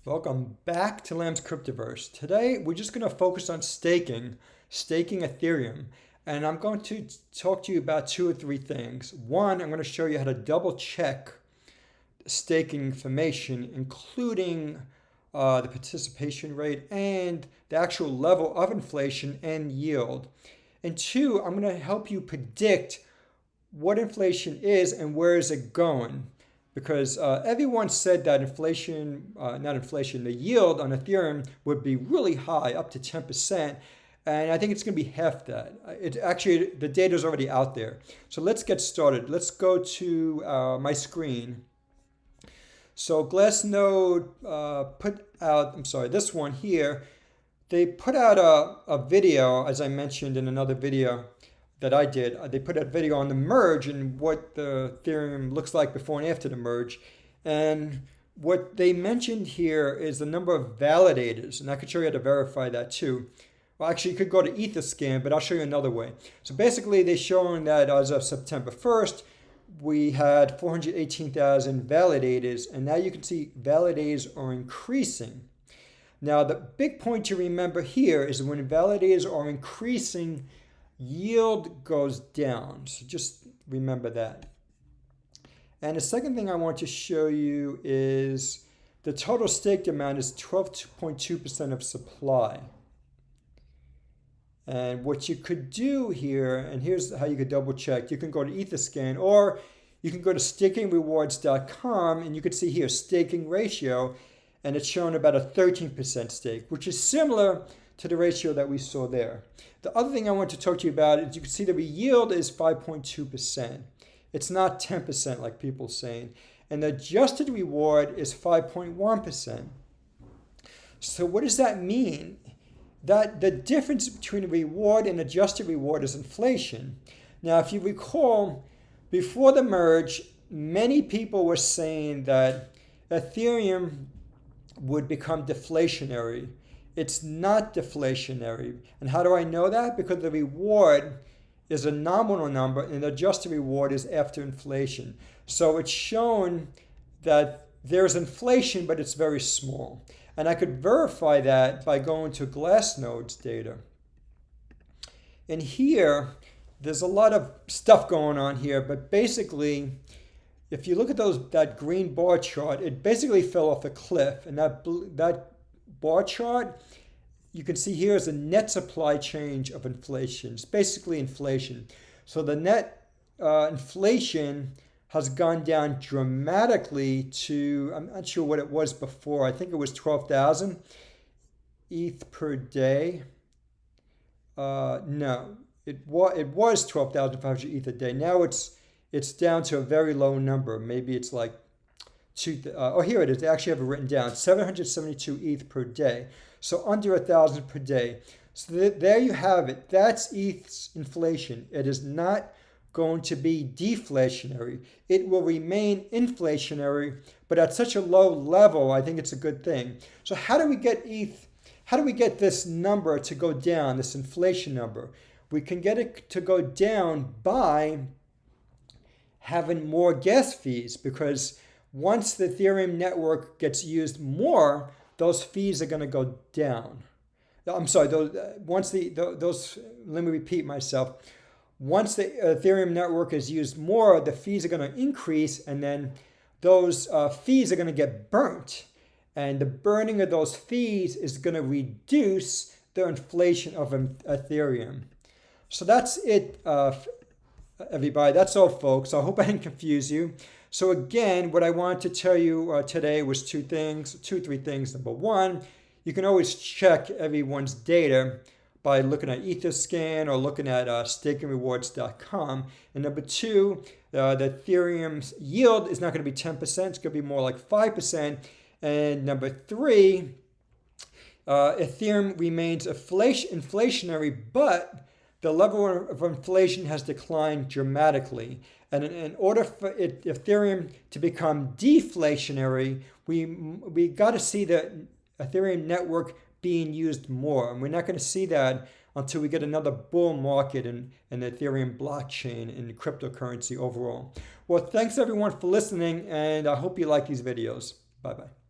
Welcome back to Lamb's Cryptoverse. Today we're just going to focus on staking Ethereum. And I'm going to talk to you about two or three things. One, I'm going to show you how to double check staking information, including the participation rate and the actual level of inflation and yield. And two, I'm going to help you predict what inflation is and where is it going. Because everyone said that the yield on Ethereum would be really high, up to 10%. And I think it's going to be half that. The data is already out there. So let's get started. Let's go to my screen. So Glassnode put out, this one here, they put out a video, as I mentioned in another video that I did. They put a video on the merge and what the Ethereum looks like before and after the merge. And what they mentioned here is the number of validators. And I could show you how to verify that too. Well, actually, you could go to Etherscan, but I'll show you another way. So basically, they're showing that as of September 1st, we had 418,000 validators. And now you can see validators are increasing. Now, the big point to remember here is when validators are increasing, yield goes down. So just remember that. And the second thing I want to show you is the total staked amount is 12.2% of supply. And what you could do here, and here's how you could double check. You can go to Etherscan or you can go to stakingrewards.com and you can see here staking ratio, and it's showing about a 13% stake, which is similar to the ratio that we saw there. The other thing I want to talk to you about is you can see the yield is 5.2%. It's not 10% like people are saying. And the adjusted reward is 5.1%. So what does that mean? That the difference between reward and adjusted reward is inflation. Now, if you recall, before the merge, many people were saying that Ethereum would become deflationary. It's not deflationary. And how do I know that? Because the reward is a nominal number and the adjusted reward is after inflation. So it's shown that there's inflation, but it's very small. And I could verify that by going to Glassnode's data. And here, there's a lot of stuff going on here, but basically, if you look at that green bar chart, it basically fell off a cliff. And that bar chart, you can see here is a net supply change of inflation. It's basically inflation. So the net inflation has gone down dramatically to, I'm not sure what it was before. I think it was 12,000 ETH per day. No, it was 12,500 ETH a day. Now it's down to a very low number. Maybe it's like here it is. They actually have it written down. 772 ETH per day. So under 1,000 per day. So there you have it. That's ETH's inflation. It is not going to be deflationary. It will remain inflationary, but at such a low level, I think it's a good thing. So how do we get ETH? How do we get this number to go down, this inflation number? We can get it to go down by having more gas fees, because once the Ethereum network gets used more, those fees are going to go down. I'm sorry, let me repeat myself. Once the Ethereum network is used more, the fees are going to increase, and then those fees are going to get burnt. And the burning of those fees is going to reduce the inflation of Ethereum. So that's it, everybody. That's all, folks. I hope I didn't confuse you. So again, what I wanted to tell you today was three things. Number one, you can always check everyone's data by looking at Etherscan or looking at stakingrewards.com. And number two, the Ethereum's yield is not going to be 10%. It's going to be more like 5%. And number three, Ethereum remains inflationary, but the level of inflation has declined dramatically. And in order for Ethereum to become deflationary, we got to see the Ethereum network being used more. And we're not going to see that until we get another bull market in the Ethereum blockchain and cryptocurrency overall. Well, thanks everyone for listening, and I hope you like these videos. Bye-bye.